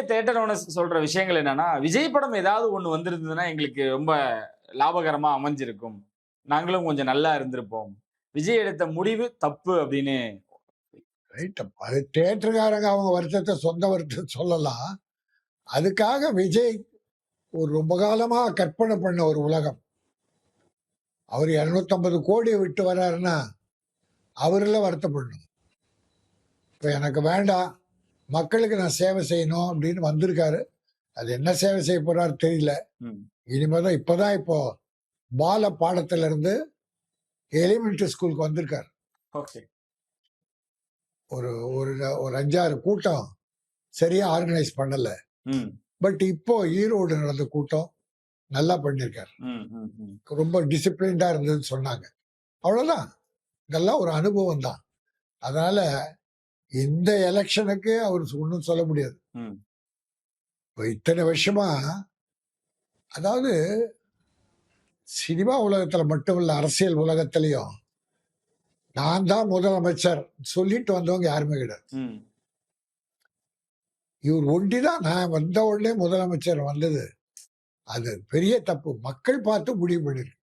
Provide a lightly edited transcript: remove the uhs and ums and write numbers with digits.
Theatre owners சொல்ற விஷயங்கள் என்னன்னா, விஜய் படம் ஏதாவது ஒண்ணு வந்திருந்ததுன்னா எங்களுக்கு ரொம்ப லாபகரமா அமைஞ்சிருக்கும். நாங்களும் கொஞ்சம் நல்லா இருந்திருப்போம். விஜய் எடுத்த முடிவு தப்பு அப்படின்னு. ரைட். அது தியேட்டர்காரங்க அவங்க வருத்தத்தை சொந்த வருத்தத்தை சொல்லலாம். அதுக்காக விஜய் ஒரு ரொம்ப காலமா கற்பனை பண்ண ஒரு உலகம். அவர் 250 கோடியை விட்டு வர்றாருன்னா அவர்ல வருத்தப்படணும். இப்ப எனக்கு வேண்டாம், மக்களுக்கு நான் சேவை செய்யணும் அப்படின்னு வந்திருக்காரு. அது என்ன சேவை செய்ய போறாரு தெரியல. ம். இனிமேதான் இப்போ பால பாடத்துல இருந்து எலிமெண்டரி ஸ்கூலுக்கு வந்திருக்காரு. ஓகே. ஒரு ஒரு ஒரு 5-6 கூட்டம் சரியா ஆர்கனைஸ் பண்ணல. ம். பட் இப்போ ஈரோடு நடந்த கூட்டம் நல்லா பண்ணியிருக்காரு. ம். ம். ம். ரொம்ப டிசிப்ளின்டா இருந்ததுன்னு சொன்னாங்க. அவ்வளவுதான். இதெல்லாம் ஒரு அனுபவம் தான். அதனால இந்த எலெக்ஷனுக்கு அவர் ஒன்றும் சொல்ல முடியாது. ம். இப்போ இத்தனை வருஷமா, அதாவது சினிமா உலகத்துல மட்டும் இல்ல, அரசியல் உலகத்திலையும் நான் தான் முதலமைச்சர் சொல்லிட்டு வந்தவங்க யாருமே கிடையாது. ம். இவர் ஒண்டிதான் நான் வந்த உடனே முதலமைச்சர் வந்தது. அது பெரிய தப்பு. மக்கள் பார்த்து முடிவு பண்ணிருக்கு.